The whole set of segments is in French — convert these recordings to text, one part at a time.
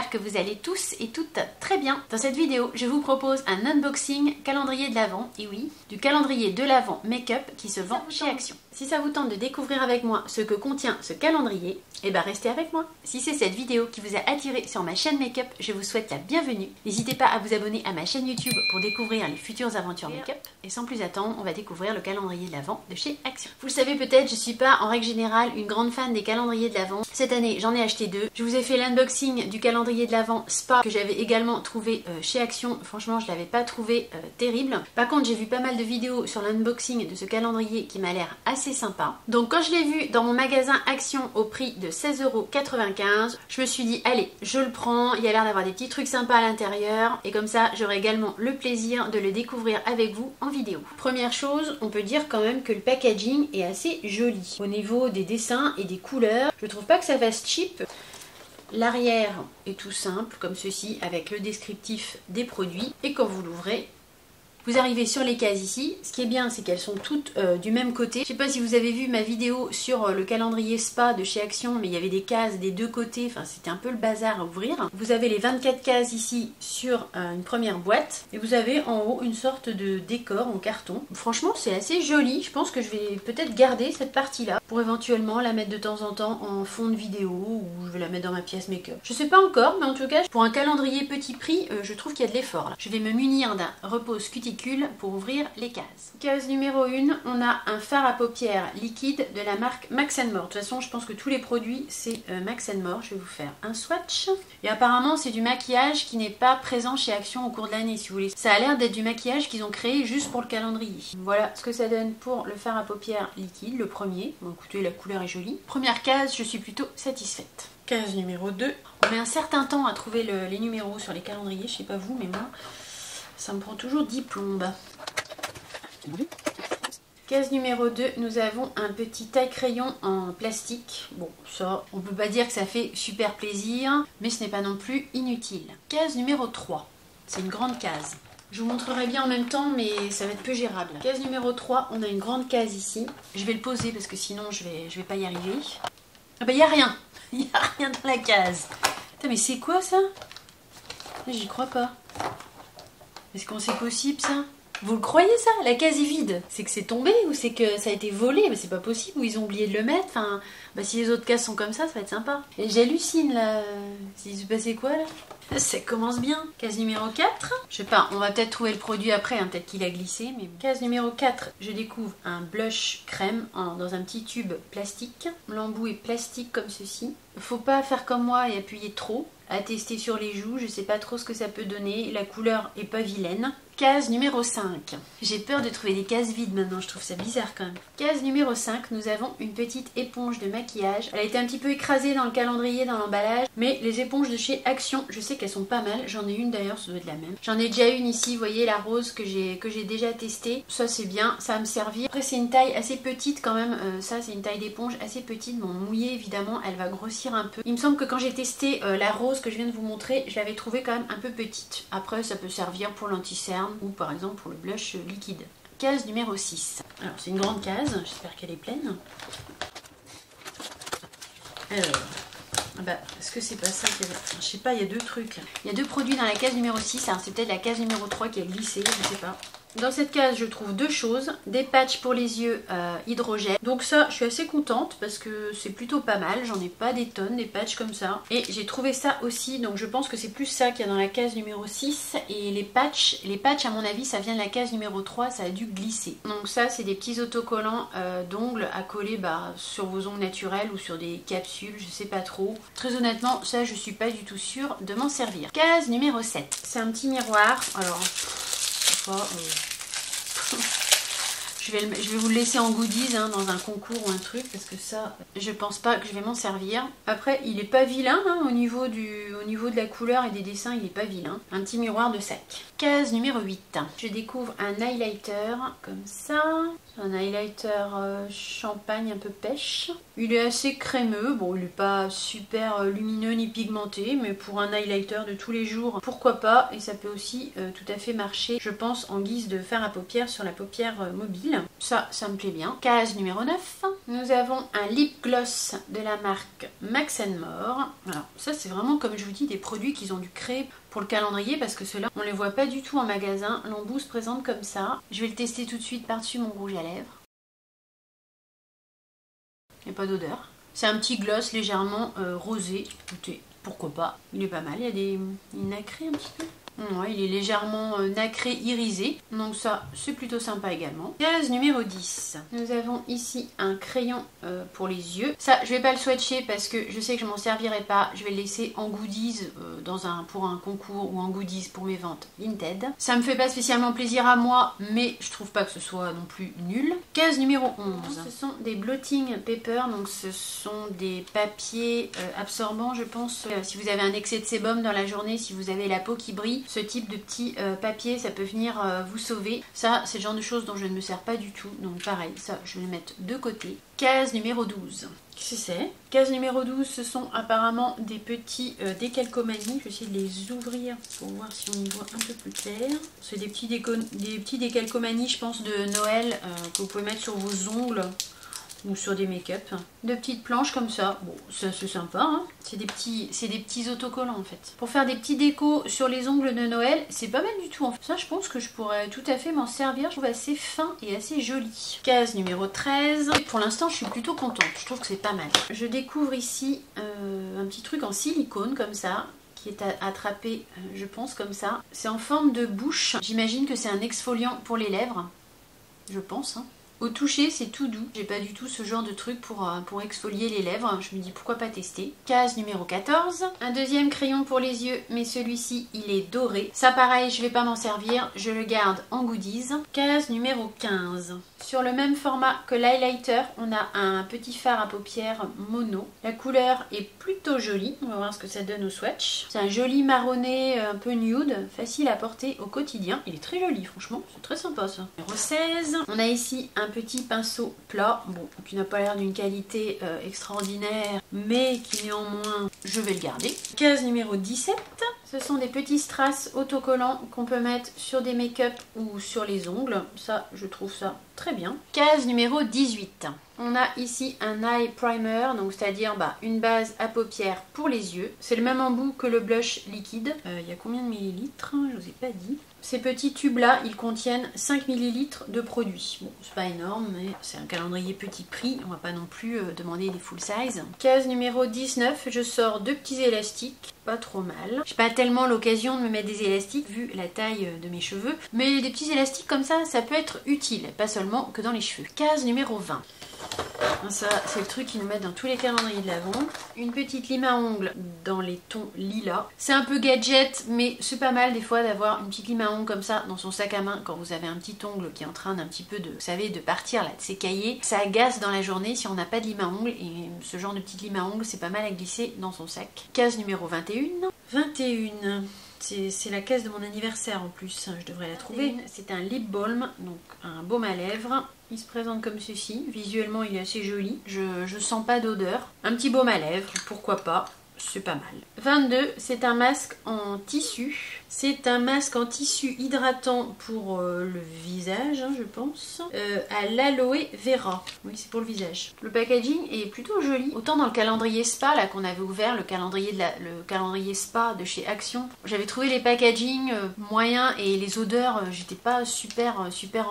j'espère que vous allez tous et toutes très bien. Dans cette vidéo, je vous propose un unboxing calendrier de l'Avent, et oui, du calendrier de l'Avent make-up qui se vend chez Action. Si ça vous tente de découvrir avec moi ce que contient ce calendrier, eh ben restez avec moi. Si c'est cette vidéo qui vous a attiré sur ma chaîne make-up, je vous souhaite la bienvenue. N'hésitez pas à vous abonner à ma chaîne YouTube pour découvrir les futures aventures make-up. Et sans plus attendre, on va découvrir le calendrier de l'Avent de chez Action. Vous le savez peut-être, je suis pas en règle générale une grande fan des calendriers de l'Avent. Cette année, j'en ai acheté deux. Je vous ai fait l'unboxing du calendrier de l'Avent Spa que j'avais également trouvé chez Action. Franchement, je l'avais pas trouvé terrible. Par contre, j'ai vu pas mal de vidéos sur l'unboxing de ce calendrier qui m'a l'air assez sympa. Donc quand je l'ai vu dans mon magasin Action au prix de 16,95 €, je me suis dit allez, je le prends, il y a l'air d'avoir des petits trucs sympas à l'intérieur et comme ça j'aurai également le plaisir de le découvrir avec vous en vidéo. Première chose, on peut dire quand même que le packaging est assez joli. Au niveau des dessins et des couleurs, je trouve pas que ça fasse cheap. L'arrière est tout simple comme ceci avec le descriptif des produits et quand vous l'ouvrez, vous arrivez sur les cases ici. Ce qui est bien, c'est qu'elles sont toutes du même côté. Je sais pas si vous avez vu ma vidéo sur le calendrier Spa de chez Action, mais il y avait des cases des deux côtés. Enfin, c'était un peu le bazar à ouvrir. Vous avez les 24 cases ici sur une première boîte. Et vous avez en haut une sorte de décor en carton. Franchement, c'est assez joli. Je pense que je vais peut-être garder cette partie-là pour éventuellement la mettre de temps en temps en fond de vidéo ou je vais la mettre dans ma pièce make-up. Je sais pas encore, mais en tout cas, pour un calendrier petit prix, je trouve qu'il y a de l'effort là. Je vais me munir d'un repose cuticule pour ouvrir les cases. Case numéro 1, on a un fard à paupières liquide de la marque Max & More. De toute façon, je pense que tous les produits, c'est Max & More. Je vais vous faire un swatch. Et apparemment, c'est du maquillage qui n'est pas présent chez Action au cours de l'année, si vous voulez. Ça a l'air d'être du maquillage qu'ils ont créé juste pour le calendrier. Voilà ce que ça donne pour le fard à paupières liquide, le premier. Bon, écoutez, la couleur est jolie. Première case, je suis plutôt satisfaite. Case numéro 2. On met un certain temps à trouver les numéros sur les calendriers. Je sais pas vous, mais moi... ça me prend toujours 10 plombes. Case numéro 2, nous avons un petit taille-crayon en plastique. Bon, ça, on peut pas dire que ça fait super plaisir, mais ce n'est pas non plus inutile. Case numéro 3, c'est une grande case. Je vous montrerai bien en même temps, mais ça va être peu gérable. Case numéro 3, on a une grande case ici. Je vais le poser parce que sinon je vais pas y arriver. Ah bah il n'y a rien. Il n'y a rien dans la case. Putain, mais c'est quoi ça? J'y crois pas. Est-ce qu'on c'est possible ça? Vous le croyez ça? La case est vide. C'est que c'est tombé ou c'est que ça a été volé? Mais c'est pas possible, ou ils ont oublié de le mettre. Enfin, bah si les autres cases sont comme ça va être sympa. Et j'hallucine là. Il se passait quoi là? Ça commence bien. Case numéro 4. Je sais pas, on va peut-être trouver le produit après, hein, peut-être qu'il a glissé. Mais case numéro 4, je découvre un blush crème dans un petit tube plastique. L'embout est plastique comme ceci. Faut pas faire comme moi et appuyer trop. À tester sur les joues, je sais pas trop ce que ça peut donner. La couleur est pas vilaine. Case numéro 5. J'ai peur de trouver des cases vides maintenant, je trouve ça bizarre quand même. Case numéro 5, nous avons une petite éponge de maquillage. Elle a été un petit peu écrasée dans le calendrier, dans l'emballage. Mais les éponges de chez Action, je sais qu'elles sont pas mal. J'en ai une d'ailleurs, ça doit être la même. J'en ai déjà une ici, vous voyez la rose que j'ai déjà testée. Ça c'est bien, ça va me servir. Après c'est une taille assez petite quand même. Ça c'est une taille d'éponge assez petite. Bon, mouillée évidemment, elle va grossir un peu. Il me semble que quand j'ai testé la rose que je viens de vous montrer, je l'avais trouvée quand même un peu petite. Après ça peut servir pour l'anti-cerne ou par exemple pour le blush liquide. Case numéro 6. Alors c'est une grande case, j'espère qu'elle est pleine. Alors, bah, est-ce que c'est pas ça qu'il y avait? Je sais pas, il y a deux trucs. Il y a deux produits dans la case numéro 6, alors c'est peut-être la case numéro 3 qui a glissé, je sais pas. Dans cette case, je trouve deux choses. Des patchs pour les yeux hydrogène. Donc ça, je suis assez contente parce que c'est plutôt pas mal. J'en ai pas des tonnes, des patchs comme ça. Et j'ai trouvé ça aussi. Donc je pense que c'est plus ça qu'il y a dans la case numéro 6. Et les patchs à mon avis, ça vient de la case numéro 3. Ça a dû glisser. Donc ça, c'est des petits autocollants d'ongles à coller sur vos ongles naturels ou sur des capsules. Je sais pas trop. Très honnêtement, ça, je suis pas du tout sûre de m'en servir. Case numéro 7. C'est un petit miroir. Alors... je vais vous le laisser en goodies hein, dans un concours ou un truc parce que ça je pense pas que je vais m'en servir. Après il est pas vilain hein, au niveau de la couleur et des dessins, il est pas vilain. Un petit miroir de sac. Case numéro 8. Je découvre un highlighter comme ça. Un highlighter champagne un peu pêche. Il est assez crémeux, bon il n'est pas super lumineux ni pigmenté, mais pour un highlighter de tous les jours, pourquoi pas. Et ça peut aussi tout à fait marcher, je pense, en guise de fard à paupières sur la paupière mobile. l'huile. Ça me plaît bien. Case numéro 9. Nous avons un lip gloss de la marque Max More. Alors ça c'est vraiment, comme je vous dis, des produits qu'ils ont dû créer pour le calendrier, parce que ceux-là on les voit pas du tout en magasin. L'embout se présente comme ça. Je vais le tester tout de suite par-dessus mon rouge à lèvres. Il n'y a pas d'odeur. C'est un petit gloss légèrement rosé. Écoutez, pourquoi pas. Il est pas mal. Il y a des nacrés un petit peu. Ouais, il est légèrement nacré, irisé. Donc ça, c'est plutôt sympa également. Case numéro 10. Nous avons ici un crayon pour les yeux. Ça, je vais pas le swatcher parce que je sais que je m'en servirai pas. Je vais le laisser en goodies pour un concours ou en goodies pour mes ventes Vinted. Ça me fait pas spécialement plaisir à moi, mais je trouve pas que ce soit non plus nul. Case numéro 11. Ce sont des blotting paper. Donc ce sont des papiers absorbants, je pense. Si vous avez un excès de sébum dans la journée, si vous avez la peau qui brille, ce type de petit papier, ça peut venir vous sauver. Ça, c'est le genre de choses dont je ne me sers pas du tout. Donc pareil, ça, je vais le mettre de côté. Case numéro 12. Qu'est-ce que c'est? Case numéro 12, ce sont apparemment des petits décalcomanies. Je vais essayer de les ouvrir pour voir si on y voit un peu plus clair. C'est des petits décalcomanies, je pense, de Noël que vous pouvez mettre sur vos ongles ou sur des make-up. De petites planches comme ça. Bon, c'est sympa, hein. C'est des petits autocollants en fait. Pour faire des petits décos sur les ongles de Noël, c'est pas mal du tout en fait. Ça, je pense que je pourrais tout à fait m'en servir. Je trouve assez fin et assez joli. Case numéro 13. Et pour l'instant, je suis plutôt contente. Je trouve que c'est pas mal. Je découvre ici un petit truc en silicone comme ça, qui est attrapé, je pense, comme ça. C'est en forme de bouche. J'imagine que c'est un exfoliant pour les lèvres. Je pense, hein. Au toucher, c'est tout doux. J'ai pas du tout ce genre de truc pour exfolier les lèvres. Je me dis pourquoi pas tester. Case numéro 14. Un deuxième crayon pour les yeux, mais celui-ci, il est doré. Ça, pareil, je vais pas m'en servir. Je le garde en goodies. Case numéro 15. Sur le même format que l'highlighter, on a un petit fard à paupières mono. La couleur est plutôt jolie. On va voir ce que ça donne au swatch. C'est un joli marronné, un peu nude, facile à porter au quotidien. Il est très joli, franchement. C'est très sympa, ça. Numéro 16. On a ici un petit pinceau plat, bon, qui n'a pas l'air d'une qualité extraordinaire, mais qui néanmoins, je vais le garder. Case numéro 17. Ce sont des petits strass autocollants qu'on peut mettre sur des make-up ou sur les ongles. Ça, je trouve ça très bien. Case numéro 18. On a ici un eye primer, donc c'est-à-dire une base à paupières pour les yeux. C'est le même embout que le blush liquide. Il y a combien de millilitres? Je vous ai pas dit. Ces petits tubes-là, ils contiennent 5 ml de produit. Bon, c'est pas énorme, mais c'est un calendrier petit prix. On va pas non plus demander des full size. Case numéro 19, je sors 2 petits élastiques. Pas trop mal. J'ai pas tellement l'occasion de me mettre des élastiques vu la taille de mes cheveux. Mais des petits élastiques comme ça peut être utile. Pas seulement que dans les cheveux. Case numéro 20. Ça, c'est le truc qu'ils nous mettent dans tous les calendriers de l'Avent. Une petite lime à ongles dans les tons lilas. C'est un peu gadget, mais c'est pas mal des fois d'avoir une petite lime à ongles comme ça dans son sac à main quand vous avez un petit ongle qui est en train d'un petit peu de, vous savez, de partir là, de s'écailler. Ça agace dans la journée si on n'a pas de lime à ongles, et ce genre de petite lime à ongles, c'est pas mal à glisser dans son sac. Case numéro 21. 21. C'est la case de mon anniversaire en plus, je devrais la trouver. C'est un lip balm, donc un baume à lèvres. Il se présente comme ceci. Visuellement, il est assez joli. Je sens pas d'odeur. Un petit baume à lèvres, pourquoi pas. C'est pas mal. 22, c'est un masque en tissu. C'est un masque en tissu hydratant pour le visage, hein, je pense. À l'aloe vera. Oui, c'est pour le visage. Le packaging est plutôt joli. Autant dans le calendrier spa là qu'on avait ouvert, le calendrier spa de chez Action. J'avais trouvé les packaging moyens et les odeurs, j'étais pas super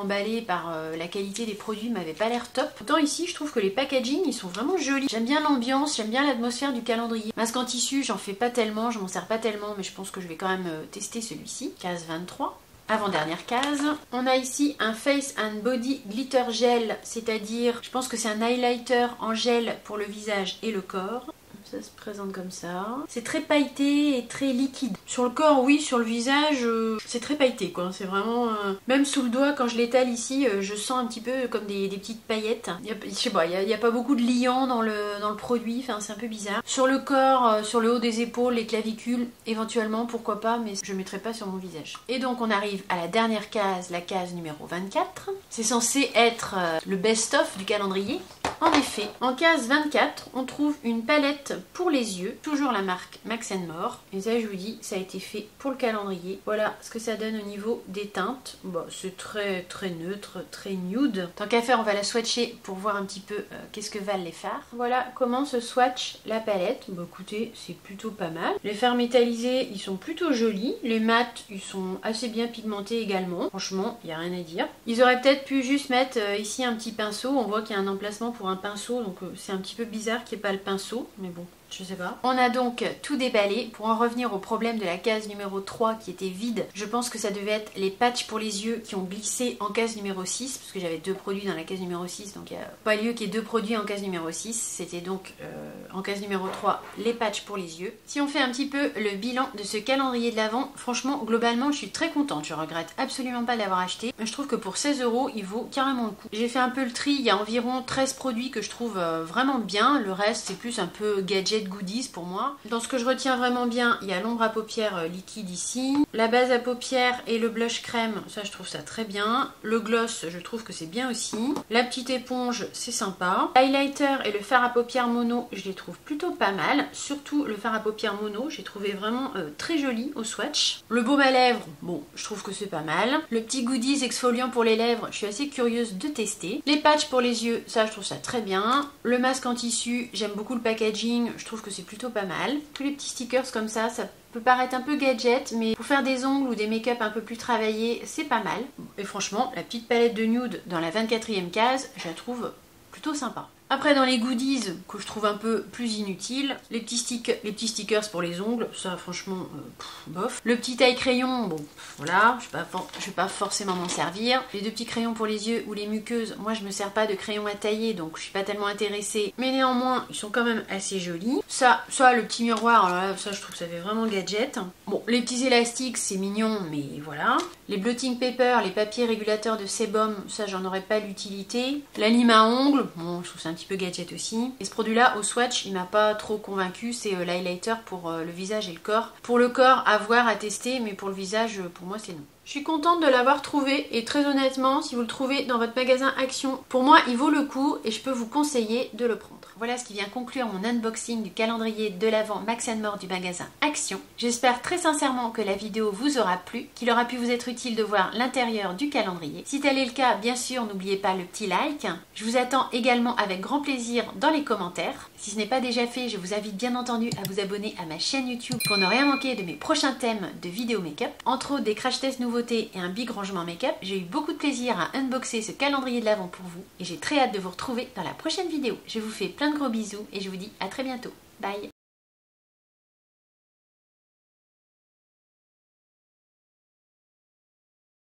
emballée par la qualité des produits, m'avait pas l'air top. Autant ici, je trouve que les packaging, ils sont vraiment jolis. J'aime bien l'ambiance, j'aime bien l'atmosphère du calendrier. Masque en tissu, j'en fais pas tellement, je m'en sers pas tellement, mais je pense que je vais quand même tester celui-ci. Case 23. Avant-dernière case. On a ici un Face and Body Glitter Gel, c'est-à-dire, je pense que c'est un highlighter en gel pour le visage et le corps. Ça se présente comme ça. C'est très pailleté et très liquide. Sur le corps, oui, sur le visage, c'est très pailleté, quoi. C'est vraiment... Même sous le doigt, quand je l'étale ici, je sens un petit peu comme des petites paillettes. Je sais pas, il n'y a pas beaucoup de liant dans le produit, enfin, c'est un peu bizarre. Sur le corps, sur le haut des épaules, les clavicules, éventuellement, pourquoi pas, mais je ne mettrai pas sur mon visage. Et donc, on arrive à la dernière case, la case numéro 24. C'est censé être le best-of du calendrier. En effet, en case 24, on trouve une palette pour les yeux, toujours la marque Max & More. Et ça, je vous dis, ça a été fait pour le calendrier. Voilà ce que ça donne au niveau des teintes. Bon, c'est très neutre, très nude. Tant qu'à faire, on va la swatcher pour voir un petit peu qu'est-ce que valent les fards. Voilà comment se swatch la palette. Bon, écoutez, c'est plutôt pas mal. Les fards métallisés, ils sont plutôt jolis. Les mats, ils sont assez bien pigmentés également. Franchement, il n'y a rien à dire. Ils auraient peut-être pu juste mettre ici un petit pinceau. On voit qu'il y a un emplacement pour un pinceau, donc c'est un petit peu bizarre qu'il n'y ait pas le pinceau, mais bon. Je sais pas. On a donc tout déballé. Pour en revenir au problème de la case numéro 3 qui était vide, je pense que ça devait être les patchs pour les yeux qui ont glissé en case numéro 6, parce que j'avais 2 produits dans la case numéro 6, donc il n'y a pas lieu qu'il y ait 2 produits en case numéro 6. C'était donc en case numéro 3 les patchs pour les yeux. Si on fait un petit peu le bilan de ce calendrier de l'Avent, franchement, globalement, je suis très contente. Je regrette absolument pas d'avoir acheté. Je trouve que pour 16 €, il vaut carrément le coup. J'ai fait un peu le tri. Il y a environ 13 produits que je trouve vraiment bien. Le reste, c'est plus un peu gadget goodies pour moi. Dans ce que je retiens vraiment bien, il y a l'ombre à paupières liquide ici, la base à paupières et le blush crème, ça je trouve ça très bien. Le gloss, je trouve que c'est bien aussi. La petite éponge, c'est sympa. L'highlighter et le fard à paupières mono, je les trouve plutôt pas mal. Surtout le fard à paupières mono, j'ai trouvé vraiment très joli au swatch. Le baume à lèvres, bon, je trouve que c'est pas mal. Le petit goodies exfoliant pour les lèvres, je suis assez curieuse de tester. Les patchs pour les yeux, ça je trouve ça très bien. Le masque en tissu, j'aime beaucoup le packaging, je trouve que c'est plutôt pas mal. Tous les petits stickers comme ça peut paraître un peu gadget, mais pour faire des ongles ou des make-up un peu plus travaillés, c'est pas mal. Et franchement, la petite palette de nude dans la 24e case, je la trouve plutôt sympa. Après, dans les goodies que je trouve un peu plus inutiles, les petits stickers pour les ongles, ça franchement, bof. Le petit taille crayon, bon, voilà, je vais pas forcément m'en servir. Les 2 petits crayons pour les yeux ou les muqueuses, moi je me sers pas de crayon à tailler, donc je suis pas tellement intéressée. Mais néanmoins, ils sont quand même assez jolis. Ça, le petit miroir, alors là, ça je trouve que ça fait vraiment gadget. Bon, les petits élastiques, c'est mignon, mais voilà. Les blotting paper, les papiers régulateurs de sébum, ça j'en aurais pas l'utilité. La lime à ongles, bon, je trouve ça un petit peu gadget aussi. Et ce produit-là, au swatch, il m'a pas trop convaincu. C'est l'highlighter pour le visage et le corps. Pour le corps, à voir, à tester, mais pour le visage, pour moi, c'est non. Je suis contente de l'avoir trouvé et très honnêtement, si vous le trouvez dans votre magasin Action, pour moi, il vaut le coup et je peux vous conseiller de le prendre. Voilà ce qui vient conclure mon unboxing du calendrier de l'Avent Max & More du magasin Action. J'espère très sincèrement que la vidéo vous aura plu, qu'il aura pu vous être utile de voir l'intérieur du calendrier. Si tel est le cas, bien sûr, n'oubliez pas le petit like. Je vous attends également avec grand plaisir dans les commentaires. Si ce n'est pas déjà fait, je vous invite bien entendu à vous abonner à ma chaîne YouTube pour ne rien manquer de mes prochains thèmes de vidéos make-up. Entre autres, des crash tests nouveautés et un big rangement make-up. J'ai eu beaucoup de plaisir à unboxer ce calendrier de l'Avent pour vous et j'ai très hâte de vous retrouver dans la prochaine vidéo. Je vous fais plein de gros bisous et je vous dis à très bientôt. Bye!